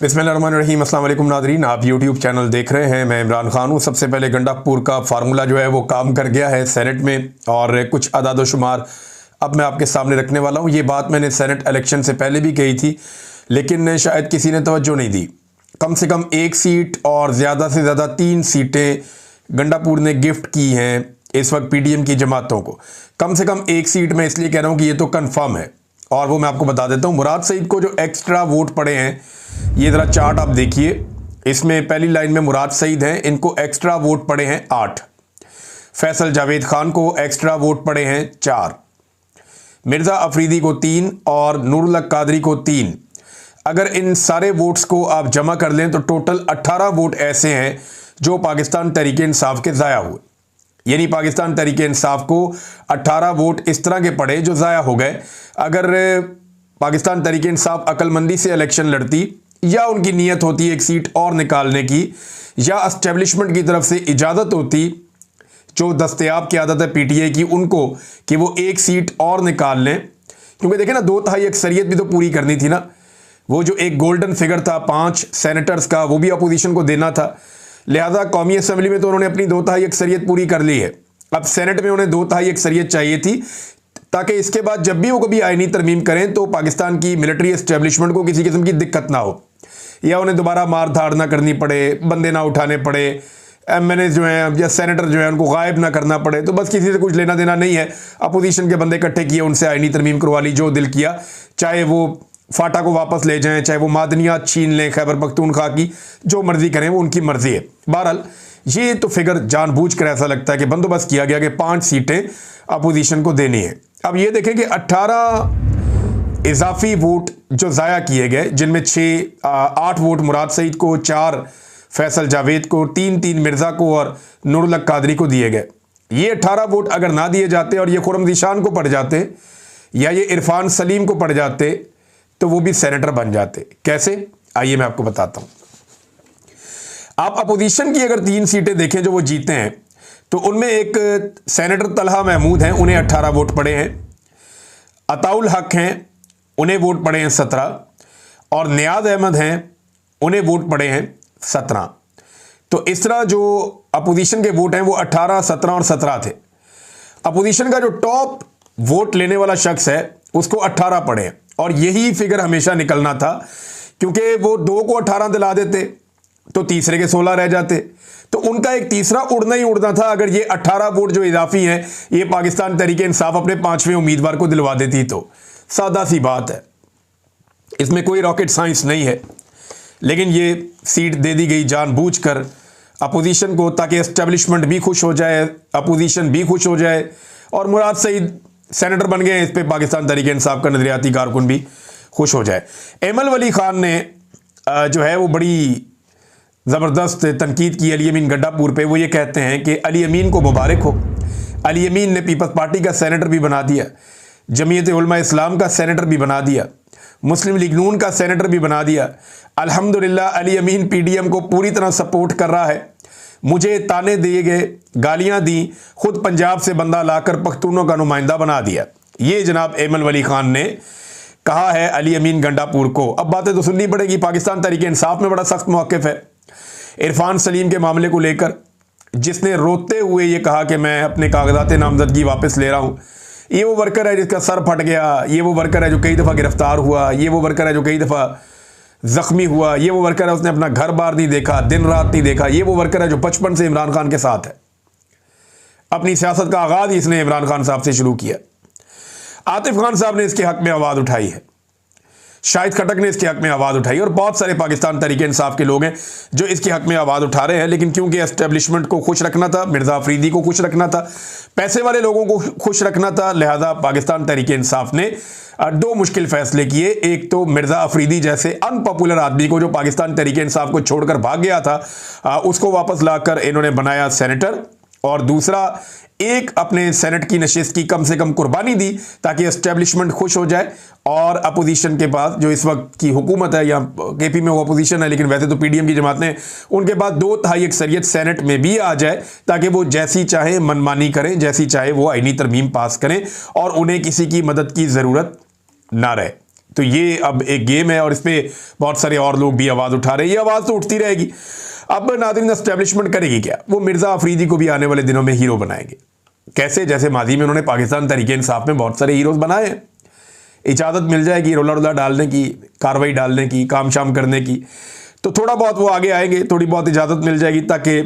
बिस्मिल्लाहिर्रहमानिर्रहीम। अस्सलाम वालेकुम नादरीन, आप यूट्यूब चैनल देख रहे हैं। मैं इमरान खान हूँ। सबसे पहले गंडापुर का फार्मूला जो है वो काम कर गया है सेनेट में, और कुछ अदाद शुमार अब मैं आपके सामने रखने वाला हूँ। ये बात मैंने सेनेट इलेक्शन से पहले भी कही थी, लेकिन शायद किसी ने तवज्जो नहीं दी। कम से कम एक सीट और ज़्यादा से ज़्यादा 3 सीटें गंडापुर ने गिफ्ट की हैं इस वक्त पीडीएम की जमातों को। कम से कम एक सीट मैं इसलिए कह रहा हूँ कि ये तो कन्फर्म है, और वो मैं आपको बता देता हूँ। मुराद सईद को जो एक्स्ट्रा वोट पड़े हैं, ये ज़रा चार्ट आप देखिए, इसमें पहली लाइन में मुराद सईद हैं, इनको एक्स्ट्रा वोट पड़े हैं 8। फैसल जावेद खान को एक्स्ट्रा वोट पड़े हैं 4, मिर्ज़ा अफरीदी को 3 और नूरुल हक कादरी को 3। अगर इन सारे वोट्स को आप जमा कर लें तो टोटल 18 वोट ऐसे हैं जो पाकिस्तान तहरीक इंसाफ के ज़ाया हुए। यानी पाकिस्तान तहरीक इंसाफ को 18 वोट इस तरह के पड़े जो ज़ाया हो गए। अगर पाकिस्तान तहरीक इंसाफ अक्लमंदी से इलेक्शन लड़ती, या उनकी नीयत होती एक सीट और निकालने की, या एस्टेब्लिशमेंट की तरफ से इजाज़त होती, जो दस्तयाब की आदत है पीटीआई की उनको, कि वो एक सीट और निकाल लें। क्योंकि देखें ना, 2/3 अक्सरियत भी तो पूरी करनी थी ना। वो जो एक गोल्डन फिगर था 5 सेनेटर्स का, वो भी अपोजिशन को देना था। लिहाजा कौमी असम्बली में तो उन्होंने अपनी 2/3 अक्सरियत पूरी कर ली है। अब सेनेट में उन्हें 2/3 अक्सरियत चाहिए थी, ताकि इसके बाद जब भी वो कभी आईनी तरमीम करें तो पाकिस्तान की मिलिट्री एस्टेब्लिशमेंट को किसी किस्म की दिक्कत ना हो, या उन्हें दोबारा मार धाड़ ना करनी पड़े, बंदे ना उठाने पड़े, एमएनए जो हैं या सेनेटर जो हैं उनको गायब ना करना पड़े। तो बस किसी से कुछ लेना देना नहीं है। अपोजिशन के बंदे इकट्ठे किए, उनसे आईनी तरमीम करवा ली, जो दिल किया। चाहे वो फाटा को वापस ले जाएं, चाहे वो मादनियात छीन लें खैबर पख्तूनख्वा की, जो मर्जी करें, वो उनकी मर्जी है। बहरहाल ये तो फिगर जानबूझकर ऐसा लगता है कि बंदोबस्त किया गया कि 5 सीटें अपोजिशन को देनी है। अब ये देखें कि 18 इजाफी वोट जो ज़ाया किए गए, जिनमें 8 वोट मुराद सईद को, 4 फैसल जावेद को, 3 मिर्ज़ा को और नूरुल हक कादरी को दिए गए। ये 18 वोट अगर ना दिए जाते और ये खुर्रम ज़ीशान को पड़ जाते, या ये इरफान सलीम को पड़ जाते, तो वो भी सेनेटर बन जाते। कैसे? आइए मैं आपको बताता हूं। आप अपोजिशन की अगर 3 सीटें देखें जो वो जीते हैं, तो उनमें एक सेनेटर तलहा महमूद हैं, उन्हें 18 वोट पड़े हैं। अताउल हक हैं, उन्हें वोट पड़े हैं 17, और नियाज अहमद हैं, उन्हें वोट पड़े हैं 17। तो इस तरह जो अपोजिशन के वोट हैं वो 18, 17 और 17 थे। अपोजिशन का जो टॉप वोट लेने वाला शख्स है उसको 18 पड़े हैं, और यही फिगर हमेशा निकलना था, क्योंकि वो 2 को 18 दिला देते तो तीसरे के 16 रह जाते। तो उनका एक तीसरा उड़ना ही उड़ना था अगर ये 18 वोट जो इजाफी हैं ये पाकिस्तान तहरीक इंसाफ अपने 5वें उम्मीदवार को दिलवा देती। तो सादा सी बात है, इसमें कोई रॉकेट साइंस नहीं है। लेकिन ये सीट दे दी गई जानबूझकर अपोजिशन को, ताकि एस्टेब्लिशमेंट भी खुश हो जाए, अपोजिशन भी खुश हो जाए, और मुराद सईद सेनेटर बन गए, इस पर पाकिस्तान तहरीक इंसाफ का नजरियाती कारकुन भी खुश हो जाए। एमल वली खान ने जो है वो बड़ी ज़बरदस्त तनकीद की अली अमीन गंडापुर पे। वो ये कहते हैं कि अली अमीन को मुबारक हो, अली अमीन ने पीपल्स पार्टी का सेनेटर भी बना दिया, जमीयत उलमा इस्लाम का सेनेटर भी बना दिया, मुस्लिम लीग नून का सेनेटर भी बना दिया। अल्हम्दुलिल्लाह अली अमीन पीडीएम को पूरी तरह सपोर्ट कर रहा है। मुझे ताने दिए गए, गालियां दी, खुद पंजाब से बंदा लाकर पख्तूनों का नुमाइंदा बना दिया। ये जनाब एमल वली खान ने कहा है अली अमीन गंडापुर को। अब बातें तो सुननी पड़ेगी। पाकिस्तान तहरीक इंसाफ में बड़ा सख्त मौक़िफ़ है इरफान सलीम के मामले को लेकर, जिसने रोते हुए ये कहा कि मैं अपने कागजात नामजदगी वापस ले रहा हूँ। ये वो वर्कर है जिसका सर फट गया, ये वो वर्कर है जो कई दफ़ा गिरफ्तार हुआ, ये वो वर्कर है जो कई दफ़ा ज़ख्मी हुआ, ये वो वर्कर है उसने अपना घर बार नहीं देखा, दिन रात नहीं देखा, ये वो वर्कर है जो बचपन से इमरान खान के साथ है। अपनी सियासत का आगाज़ ही इसने इमरान खान साहब से शुरू किया। आतिफ खान साहब ने इसके हक़ में आवाज़ उठाई है, शाहिद खटक ने इसके हक़ में आवाज़ उठाई, और बहुत सारे पाकिस्तान तहरीक इंसाफ के लोग हैं जो इसके हक़ में आवाज़ उठा रहे हैं। लेकिन क्योंकि एस्टेब्लिशमेंट को खुश रखना था, मिर्ज़ा अफरीदी को खुश रखना था, पैसे वाले लोगों को खुश रखना था, लिहाजा पाकिस्तान तहरीक इंसाफ ने 2 मुश्किल फ़ैसले किए। एक तो मिर्ज़ा अफरीदी जैसे अनपॉपुलर आदमी को, जो पाकिस्तान तहरीक इंसाफ को छोड़कर भाग गया था, उसको वापस लाकर इन्होंने बनाया सेनेटर, और दूसरा एक अपने सेनेट की नशिस्त की कम से कम कुर्बानी दी ताकि एस्टेब्लिशमेंट खुश हो जाए, और अपोजिशन के पास जो इस वक्त की हुकूमत है, या केपी में वो अपोजिशन है लेकिन वैसे तो पीडीएम की जमातें, उनके पास 2/3 अक्सरियत सेनेट में भी आ जाए, ताकि वो जैसी चाहे मनमानी करें, जैसी चाहे वो आईनी तरमीम पास करें, और उन्हें किसी की मदद की ज़रूरत ना रहे। तो ये अब एक गेम है और इस पर बहुत सारे और लोग भी आवाज़ उठा रहे हैं। ये आवाज़ तो उठती रहेगी। अब नाज़रीन एस्टेब्लिशमेंट करेगी क्या? वो मिर्ज़ा अफरीदी को भी आने वाले दिनों में हीरो बनाएंगे। कैसे? जैसे माजी में उन्होंने पाकिस्तान तहरीक इंसाफ में बहुत सारे हीरोज़ बनाए हैं। इजाज़त मिल जाएगी रोला रोला डालने की, कार्रवाई डालने की, काम शाम करने की, तो थोड़ा बहुत वो आगे आएंगे, थोड़ी बहुत इजाज़त मिल जाएगी ताकि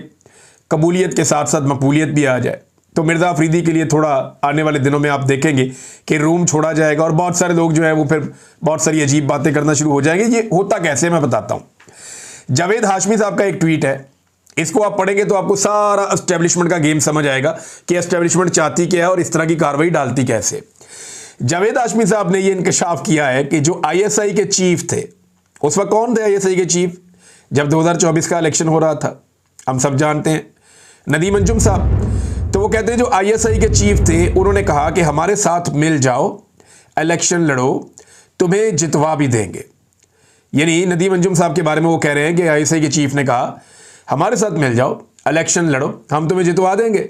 कबूलियत के साथ साथ मकबूलियत भी आ जाए। तो मिर्ज़ा अफरीदी के लिए थोड़ा आने वाले दिनों में आप देखेंगे कि रूम छोड़ा जाएगा और बहुत सारे लोग जो है वो फिर बहुत सारी अजीब बातें करना शुरू हो जाएंगे। ये होता कैसे मैं बताता हूँ। जावेद हाशमी साहब का एक ट्वीट है, इसको आप पढ़ेंगे तो आपको सारा एस्टेब्लिशमेंट का गेम समझ आएगा कि एस्टेब्लिशमेंट चाहती क्या है और इस तरह की कार्रवाई डालती कैसे। जावेद हाशमी साहब ने यह इंकशाफ किया है कि जो आईएसआई के चीफ थे, उस वक्त कौन थे आईएसआई के चीफ जब 2024 का इलेक्शन हो रहा था, हम सब जानते हैं, नदीम अंजुम साहब। तो वो कहते हैं जो आईएसआई के चीफ थे उन्होंने कहा कि हमारे साथ मिल जाओ, इलेक्शन लड़ो, तुम्हें जितवा भी देंगे। यानी नदीम अंजुम साहब के बारे में वो कह रहे हैं कि आईएसआई के चीफ ने कहा हमारे साथ मिल जाओ, इलेक्शन लड़ो, हम तुम्हें जितवा देंगे,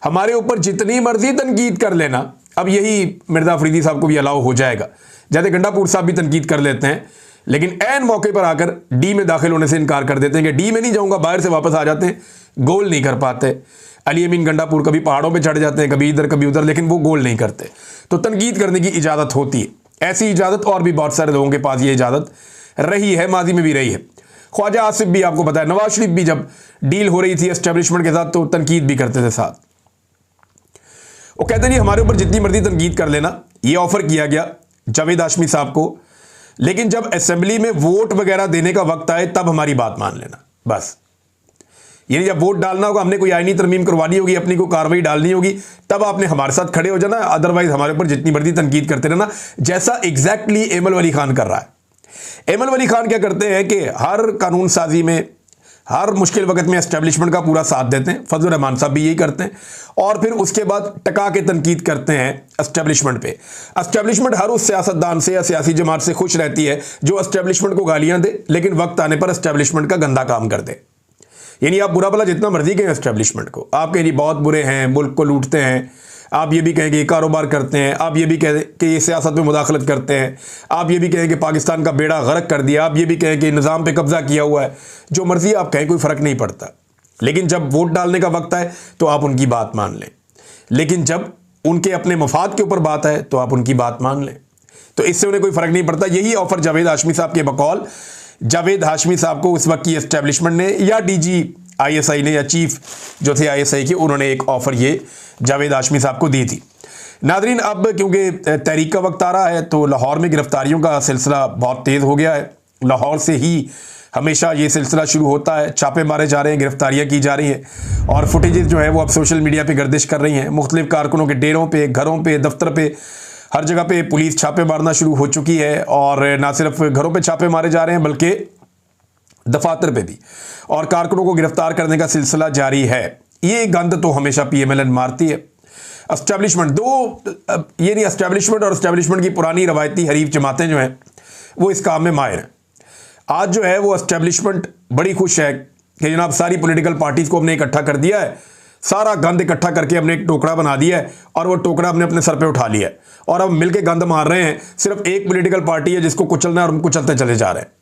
हमारे ऊपर जितनी मर्जी तनकीद कर लेना। अब यही मिर्ज़ा अफरीदी साहब को भी अलाउ हो जाएगा। जैसे गंडापुर साहब भी तनकीद कर लेते हैं लेकिन ऐन मौके पर आकर डी में दाखिल होने से इनकार कर देते हैं कि डी में नहीं जाऊंगा, बाहर से वापस आ जाते हैं, गोल नहीं कर पाते। अली अमीन गंडापुर कभी पहाड़ों पे चढ़ जाते हैं, कभी इधर कभी उधर, लेकिन वो गोल नहीं करते। तो तनकीद करने की इजाज़त होती है। ऐसी इजाज़त और भी बहुत सारे लोगों के पास ये इजाज़त रही है, माजी में भी रही है। ख्वाजा आसिफ भी आपको पता है, नवाज शरीफ भी जब डील हो रही थी एस्टेब्लिशमेंट के साथ तो तनकीद भी करते थे साथ। वो कहते नहीं हमारे ऊपर जितनी मर्जी तनकीद कर लेना। ये ऑफर किया गया जावेद हाशमी साहब को, लेकिन जब असेंबली में वोट वगैरह देने का वक्त आए तब हमारी बात मान लेना बस। यानी जब वोट डालना होगा, हमने कोई आईनी तरमीम करवानी होगी, अपनी कोई कार्रवाई डालनी होगी, तब आपने हमारे साथ खड़े हो जाना, अदरवाइज हमारे ऊपर जितनी मर्जी तनकीद करते रहना। जैसा एग्जैक्टली एमल वली खान कर रहा है। एमल वली खान क्या करते हैं कि हर कानून साजी में, हर मुश्किल वक्त में एस्टेब्लिशमेंट का पूरा साथ देते हैं। फजल रहमान साहब भी यही करते हैं और फिर उसके बाद टका के तनकीद करते हैं एस्टेब्लिशमेंट पे। एस्टेब्लिशमेंट हर उस सियासतदान से या सियासी जमात से खुश रहती है जो एस्टेब्लिशमेंट को गालियां दे लेकिन वक्त आने पर एस्टेब्लिशमेंट का गंदा काम कर दे। यानी आप बुरा भला जितना मर्जी कहें एस्टेब्लिशमेंट को, आप कहें जी बहुत बुरे हैं, मुल्क को लूटते हैं, आप ये भी कहें कि ये कारोबार करते हैं, आप ये भी कहें कि ये सियासत में मुदाखलत करते हैं, आप ये भी कहें कि पाकिस्तान का बेड़ा गर्क कर दिया, आप ये भी कहें कि निज़ाम पे कब्जा किया हुआ है, जो मर्जी आप कहें कोई फ़र्क नहीं पड़ता। लेकिन जब वोट डालने का वक्त आए तो आप उनकी बात मान लें, लेकिन जब उनके अपने मफाद के ऊपर बात आए तो आप उनकी बात मान लें। तो इससे उन्हें कोई फ़र्क नहीं पड़ता। यही ऑफ़र जावेद हाशमी साहब के बकौल जावेद हाशमी साहब को उस वक्त की एस्टेब्लिशमेंट ने या डीजी आईएसआई ने या चीफ जो थे आईएसआई के, उन्होंने एक ऑफ़र ये जावेद हाशमी साहब को दी थी। नादरीन अब क्योंकि तहरीक का वक्त आ रहा है तो लाहौर में गिरफ्तारियों का सिलसिला बहुत तेज़ हो गया है। लाहौर से ही हमेशा ये सिलसिला शुरू होता है, छापे मारे जा रहे हैं, गिरफ्तारियां की जा रही हैं और फुटेजेस जो है वो अब सोशल मीडिया पे गर्दिश कर रही हैं। मुख्तलिफ कारकुनों के डेरों पे, घरों पे, दफ्तर पे, हर जगह पे पुलिस छापे मारना शुरू हो चुकी है और ना सिर्फ घरों पे छापे मारे जा रहे हैं बल्कि दफातर पे भी, और कारकुनों को गिरफ्तार करने का सिलसिला जारी है। ये गंद तो हमेशा पीएमएलएन मारती है। एस्टेब्लिशमेंट ये नहीं, एस्टेब्लिशमेंट और एस्टेब्लिशमेंट की पुरानी रवायती हरीफ जमातें जो हैं वो इस काम में माहिर हैं। आज जो है वो एस्टेब्लिशमेंट बड़ी खुश है कि जनाब सारी पॉलिटिकल पार्टीज़ को हमने इकट्ठा कर दिया है, सारा गंद इकट्ठा करके हमने एक टोकरा बना दिया है और वो टोकरा हमने अपने सर पे उठा लिया है और अब मिलके गंद मार रहे हैं। सिर्फ एक पॉलिटिकल पार्टी है जिसको कुचलना है और हम कुचलते चले जा रहे हैं।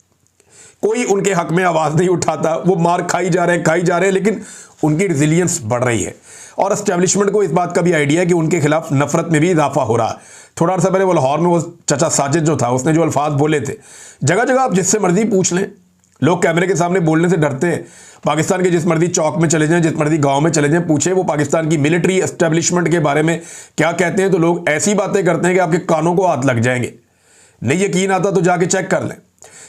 कोई उनके हक में आवाज़ नहीं उठाता, वो मार खाई जा रहे हैं, लेकिन उनकी रिजिलियंस बढ़ रही है। और एस्टेब्लिशमेंट को इस बात का भी आइडिया है कि उनके खिलाफ नफरत में भी इजाफा हो रहा है। थोड़ा अर्सा पहले वो लाहौर में वो चचा साजिद जो था उसने जो अल्फाज बोले थे, जगह जगह आप जिससे मर्जी पूछ लें, लोग कैमरे के सामने बोलने से डरते हैं। पाकिस्तान के जिस मर्जी चौक में चले जाएं, जिस मर्जी गांव में चले जाएं, पूछे वो पाकिस्तान की मिलिट्री एस्टेब्लिशमेंट के बारे में क्या कहते हैं, तो लोग ऐसी बातें करते हैं कि आपके कानों को हाथ लग जाएंगे। नहीं यकीन आता तो जाके चेक कर लें।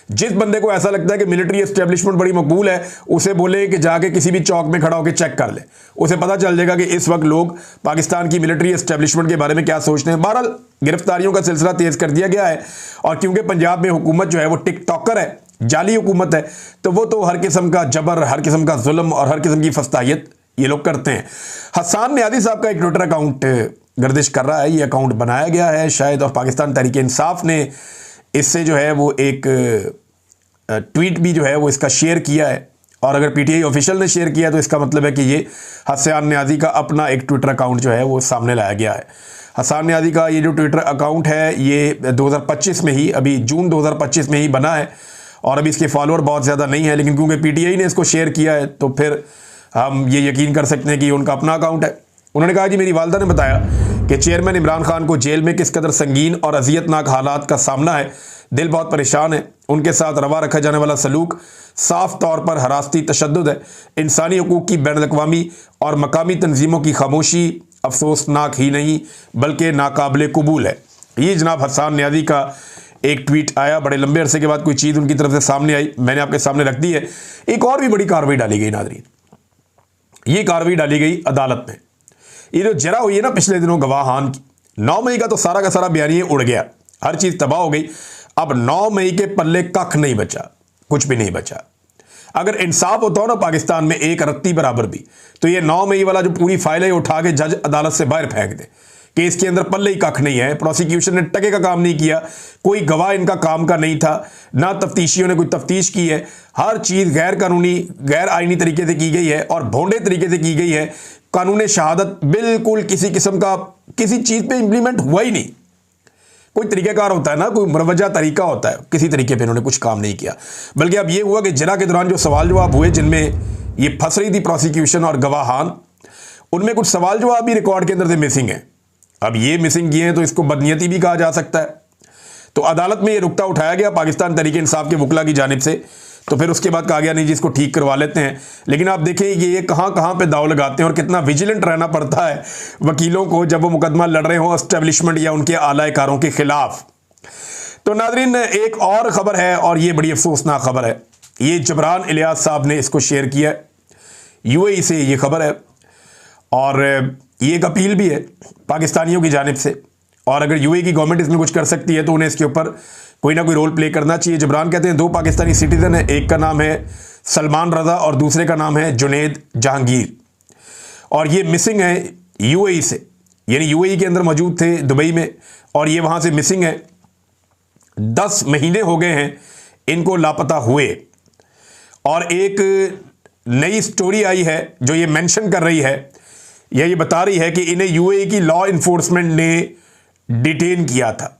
जिस बंदे को ऐसा लगता है कि मिलिट्री एस्टेब्लिशमेंट बड़ी मकबूल है, उसे बोले कि जाके किसी भी चौक में खड़ा होकर चेक कर ले, उसे पता चल जाएगा कि इस वक्त लोग पाकिस्तान की मिलिट्री एस्टेब्लिशमेंट के बारे में क्या सोचते हैं। बहरहाल गिरफ्तारियों का सिलसिला तेज कर दिया गया है और क्योंकि पंजाब में हुकूमत जो है वो टिकटॉकर है, जाली हुकूमत है, तो वो तो हर किस्म का जबर, हर किस्म का जुल्म और हर किस्म की फस्तायत ये लोग करते हैं। हसन नियाज़ी साहब का एक ट्विटर अकाउंट गर्दिश कर रहा है, ये अकाउंट बनाया गया है शायद और पाकिस्तान तहरीक इंसाफ ने इससे जो है वो एक ट्वीट भी जो है वो इसका शेयर किया है और अगर पीटीआई ऑफिशियल ने शेयर किया तो इसका मतलब है कि ये हसन नियाज़ी का अपना एक ट्विटर अकाउंट जो है वो सामने लाया गया है। हसन न्याजी का ये जो ट्विटर अकाउंट है ये 2025 में ही, अभी जून 2025 में ही बना है और अभी इसके फॉलोअर बहुत ज़्यादा नहीं है, लेकिन क्योंकि पीटीआई ने इसको शेयर किया है तो फिर हम ये यकीन कर सकते हैं कि उनका अपना अकाउंट है। उन्होंने कहा कि मेरी वालदा ने बताया कि चेयरमैन इमरान खान को जेल में किस कदर संगीन और अजियतनाक हालात का सामना है, दिल बहुत परेशान है। उनके साथ रवा रखा जाने वाला सलूक साफ तौर पर हरासती तशद्दुद है। इंसानी हकूक़ की बैनुल-अक़वामी और मकामी तंजीमों की खामोशी अफसोसनाक ही नहीं बल्कि नाकाबिले कबूल है। ये जनाब हसन न्याजी का एक ट्वीट आया, बड़े लंबे अरसे के बाद कोई चीज़ उनकी तरफ से सामने आई, मैंने आपके सामने रख दी है। एक और भी बड़ी कार्रवाई डाली गई नाज़रीन, ये कार्रवाई डाली गई अदालत में। ये जो जरा हुई है ना पिछले दिनों गवाहान की, 9 मई का तो सारा का सारा बयानिया उड़ गया, हर चीज़ तबाह हो गई। अब 9 मई के पल्ले कख नहीं बचा, कुछ भी नहीं बचा। अगर इंसाफ होता हो ना पाकिस्तान में एक रत्ती बराबर भी, तो ये 9 मई वाला जो पूरी फाइल है उठा के जज अदालत से बाहर फेंक दे कि इसके अंदर पल्ले ही कख नहीं है। प्रोसिक्यूशन ने टके का काम नहीं किया, कोई गवाह इनका काम का नहीं था, ना तफ्तीशियों ने कोई तफ्तीश की है। हर चीज़ गैर कानूनी गैर आईनी तरीके से की गई है और भोंडे तरीके से की गई है। कानून शहादत बिल्कुल किसी किस्म का किसी चीज़ पे इंप्लीमेंट हुआ ही नहीं। कोई तरीक़ाकार होता है ना, कोई मुरवजा तरीका होता है, किसी तरीके पे इन्होंने कुछ काम नहीं किया। बल्कि अब ये हुआ कि जरा के दौरान जो सवाल जवाब हुए जिनमें ये फंस रही थी प्रोसिक्यूशन और गवाहान, उनमें कुछ सवाल जवाब भी रिकॉर्ड के अंदर से मिसिंग है। अब ये मिसिंग किए हैं तो इसको बदनीयती भी कहा जा सकता है। तो अदालत में ये रुकता उठाया गया पाकिस्तान तहरीक इंसाफ के वकला की जानिब से, तो फिर उसके बाद कहा गया नहीं जी इसको ठीक करवा लेते हैं। लेकिन आप देखें ये कहाँ कहाँ पे दाव लगाते हैं और कितना विजिलेंट रहना पड़ता है वकीलों को जब वो मुकदमा लड़ रहे हों एस्टेब्लिशमेंट या उनके आलाकारों के खिलाफ। तो नाजरीन एक और ख़बर है और ये बड़ी अफसोसनाक खबर है, ये जबरान इलियास साहब ने इसको शेयर किया है, यूएई से ये खबर है और ये एक अपील भी है पाकिस्तानियों की जानिब से। और अगर यूएई की गवर्नमेंट इसमें कुछ कर सकती है तो उन्हें इसके ऊपर कोई ना कोई रोल प्ले करना चाहिए। जबरान कहते हैं 2 पाकिस्तानी सिटीजन हैं, एक का नाम है सलमान रज़ा और दूसरे का नाम है जुनैद जहांगीर, और ये मिसिंग है यूएई से, यानी यूएई के अंदर मौजूद थे दुबई में और ये वहाँ से मिसिंग है। 10 महीने हो गए हैं इनको लापता हुए। और एक नई स्टोरी आई है जो ये मेंशन कर रही है या ये बता रही है कि इन्हें यूएई की लॉ इन्फोर्समेंट ने डिटेन किया था।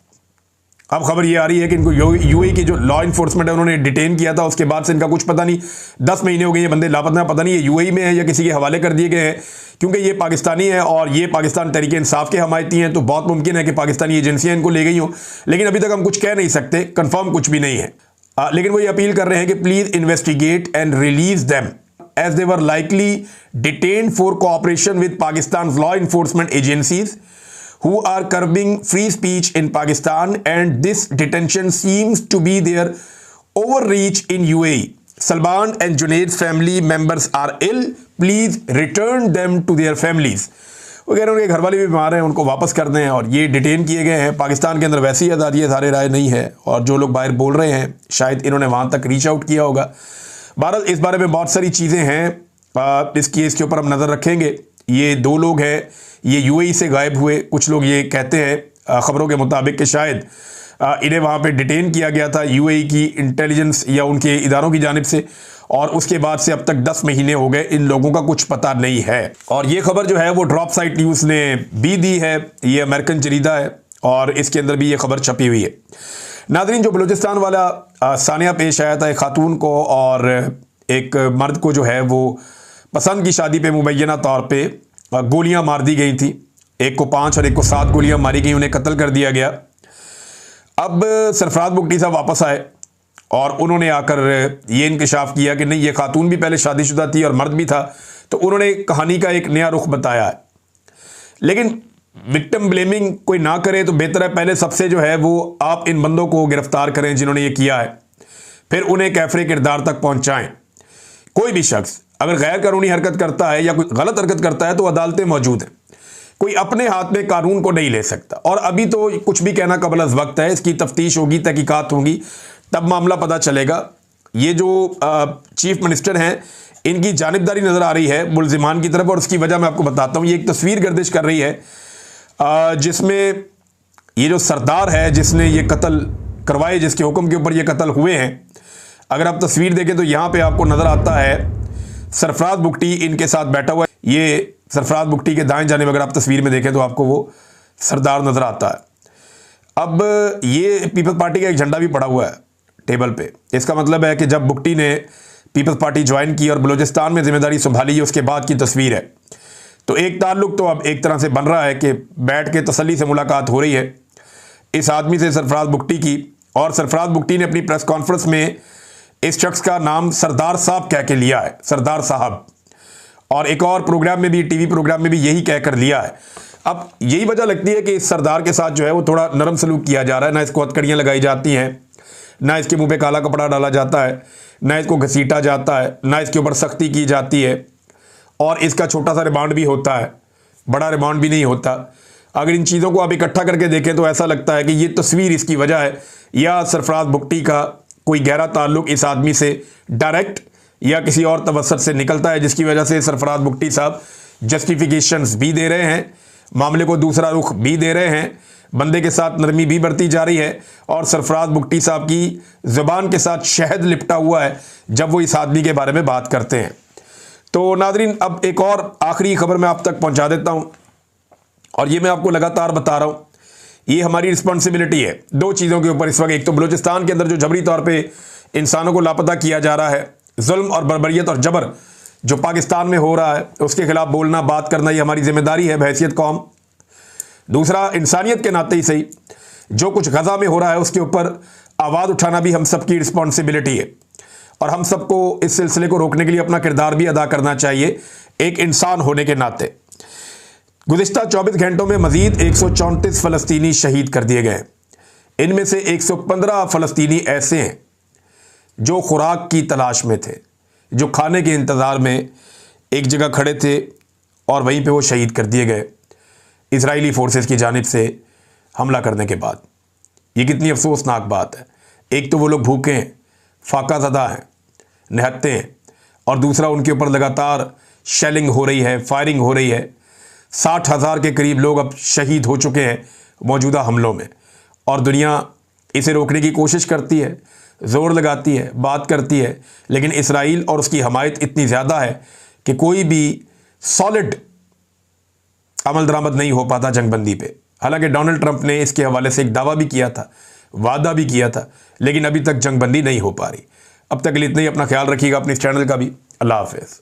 अब खबर ये आ रही है कि इनको यूएई की जो लॉ इन्फोर्समेंट है उन्होंने डिटेन किया था, उसके बाद से इनका कुछ पता नहीं, 10 महीने हो गए ये बंदे लापता, पता नहीं ये यूएई में है या किसी के हवाले कर दिए गए हैं। क्योंकि ये पाकिस्तानी है और ये पाकिस्तान तहरीक इंसाफ के हमायती हैं तो बहुत मुमकिन है कि पाकिस्तानी एजेंसियां इनको ले गई हों, लेकिन अभी तक हम कुछ कह नहीं सकते, कंफर्म कुछ भी नहीं है। लेकिन वो ये अपील कर रहे हैं कि please investigate and release them as they were likely detained for cooperation with Pakistan's law enforcement agencies who are curbing free speech in Pakistan, and this detention seems to be their overreach in UAE. Salman and Junaid's family members are ill. Please return them to their families. वो कह रहे हैं उनके घर वाले भी बीमार हैं, उनको वापस कर दें, और ये डिटेन किए गए हैं। पाकिस्तान के अंदर वैसे ही आज़ादी ज़ाहिर राय नहीं है और जो लोग बाहर बोल रहे हैं शायद इन्होंने वहाँ तक रीच आउट किया होगा। बहरहाल इस बारे में बहुत सारी चीज़ें हैं, इस केस के ऊपर हम नज़र रखेंगे। ये 2 लोग हैं, ये यूएई से गायब हुए। कुछ लोग ये कहते हैं ख़बरों के मुताबिक कि शायद इन्हें वहाँ पे डिटेन किया गया था यूएई की इंटेलिजेंस या उनके इदारों की जानिब से, और उसके बाद से अब तक 10 महीने हो गए, इन लोगों का कुछ पता नहीं है। और ये खबर जो है वो ड्रॉप साइट न्यूज़ ने भी दी है, ये अमेरिकन जरीदा है और इसके अंदर भी ये खबर छपी हुई है। नादरीन, जो बलूचिस्तान वाला सानिया पेश आया था एक खातून को और एक मर्द को जो है वो पसंद की शादी पे मुबैना तौर पे गोलियां मार दी गई थी। एक को 5 और एक को 7 गोलियां मारी गई, उन्हें कत्ल कर दिया गया। अब सरफराज बुगटी साहब वापस आए और उन्होंने आकर ये इंकशाफ किया कि नहीं, ये खातून भी पहले शादीशुदा थी और मर्द भी था, तो उन्होंने कहानी का एक नया रुख बताया है। लेकिन विक्टिम ब्लेमिंग कोई ना करे तो बेहतर है, पहले सबसे जो है वो आप इन बंदों को गिरफ्तार करें जिन्होंने ये किया है, फिर उन्हें कैफरे किरदार तक पहुंचाएं। कोई भी शख्स अगर गैर कानूनी हरकत करता है या कोई गलत हरकत करता है तो अदालतें मौजूद हैं, कोई अपने हाथ में कानून को नहीं ले सकता। और अभी तो कुछ भी कहना कबल अज़ वक्त है, इसकी तफ्तीश होगी, तहकीकात होंगी, तब मामला पता चलेगा। ये जो चीफ मिनिस्टर हैं इनकी जानिबदारी नज़र आ रही है मुल्जिमान की तरफ, और उसकी वजह मैं आपको बताता हूँ। ये एक तस्वीर गर्दिश कर रही है जिसमें ये जो सरदार है जिसने ये कत्ल करवाए, जिसके हुक्म के ऊपर ये कत्ल हुए हैं, अगर आप तस्वीर देखें तो यहाँ पे आपको नज़र आता है सरफराज बुगटी इनके साथ बैठा हुआ है। ये सरफराज बुगटी के दाएं जानिब अगर आप तस्वीर में देखें तो आपको वो सरदार नजर आता है। अब ये पीपल्स पार्टी का एक झंडा भी पड़ा हुआ है टेबल पे। इसका मतलब है कि जब बुक्टी ने पीपल्स पार्टी ज्वाइन की और बलूचिस्तान में जिम्मेदारी संभाली है, उसके बाद की तस्वीर है। तो एक ताल्लुक तो अब एक तरह से बन रहा है कि बैठ के तसल्ली से मुलाकात हो रही है इस आदमी से, सरफराज बुक्टी की। और सरफराज बुक्टी ने अपनी प्रेस कॉन्फ्रेंस में इस शख्स का नाम सरदार साहब कह के लिया है, सरदार साहब। और एक और प्रोग्राम में भी, टीवी प्रोग्राम में भी यही कहकर लिया है। अब यही वजह लगती है कि इस सरदार के साथ जो है वो थोड़ा नरम सलूक किया जा रहा है। ना इसको हथकड़ियाँ लगाई जाती हैं, ना इसके मुंह पे काला कपड़ा डाला जाता है, ना इसको घसीटा जाता है, ना इसके ऊपर सख्ती की जाती है। और इसका छोटा सा रिमांड भी होता है, बड़ा रिमांड भी नहीं होता। अगर इन चीज़ों को आप इकट्ठा करके देखें तो ऐसा लगता है कि ये तस्वीर इसकी वजह है, या सरफराज बुक्टी का कोई गहरा ताल्लुक इस आदमी से डायरेक्ट या किसी और तवस्सुत से निकलता है, जिसकी वजह से सरफराज बुक्टी साहब जस्टिफिकेशंस भी दे रहे हैं, मामले को दूसरा रुख भी दे रहे हैं, बंदे के साथ नरमी भी बरती जा रही है। और सरफराज बुक्टी साहब की ज़ुबान के साथ शहद लिपटा हुआ है जब वो इस आदमी के बारे में बात करते हैं। तो नादरीन, अब एक और आखिरी खबर मैं आप तक पहुंचा देता हूं, और ये मैं आपको लगातार बता रहा हूं, ये हमारी रिस्पॉन्सिबिलिटी है दो चीज़ों के ऊपर इस वक्त। एक तो बलूचिस्तान के अंदर जो जबरी तौर पे इंसानों को लापता किया जा रहा है, जुल्म और बर्बरियत और जबर जो पाकिस्तान में हो रहा है, उसके खिलाफ बोलना, बात करना, ये हमारी जिम्मेदारी है बहैसियत कौम। दूसरा, इंसानियत के नाते ही सही, जो कुछ गज़ा में हो रहा है उसके ऊपर आवाज़ उठाना भी हम सबकी रिस्पॉन्सिबिलिटी है, और हम सबको इस सिलसिले को रोकने के लिए अपना किरदार भी अदा करना चाहिए एक इंसान होने के नाते। गुज़िश्ता 24 घंटों में मजीद 134 फ़लस्तीनी शहीद कर दिए गए। इनमें से 115 फ़लस्तीनी ऐसे हैं जो खुराक की तलाश में थे, जो खाने के इंतज़ार में एक जगह खड़े थे, और वहीं पे वो शहीद कर दिए गए इजरायली फोर्सेस की जानिब से हमला करने के बाद। ये कितनी अफसोसनाक बात है। एक तो वो लोग भूखे हैं, फाका ज़दा हैं, निहत्ते हैं, और दूसरा उनके ऊपर लगातार शेलिंग हो रही है, फायरिंग हो रही है। 60,000 के करीब लोग अब शहीद हो चुके हैं मौजूदा हमलों में, और दुनिया इसे रोकने की कोशिश करती है, ज़ोर लगाती है, बात करती है, लेकिन इसराइल और उसकी हमायत इतनी ज़्यादा है कि कोई भी सॉलिड अमल दरामद नहीं हो पाता जंगबंदी पे। हालांकि डोनाल्ड ट्रंप ने इसके हवाले से एक दावा भी किया था, वादा भी किया था, लेकिन अभी तक जंगबंदी नहीं हो पा रही। अब तक के लिए इतना ही। अपना ख्याल रखिएगा, अपने इस चैनल का भी। अल्लाह हाफ़िज़।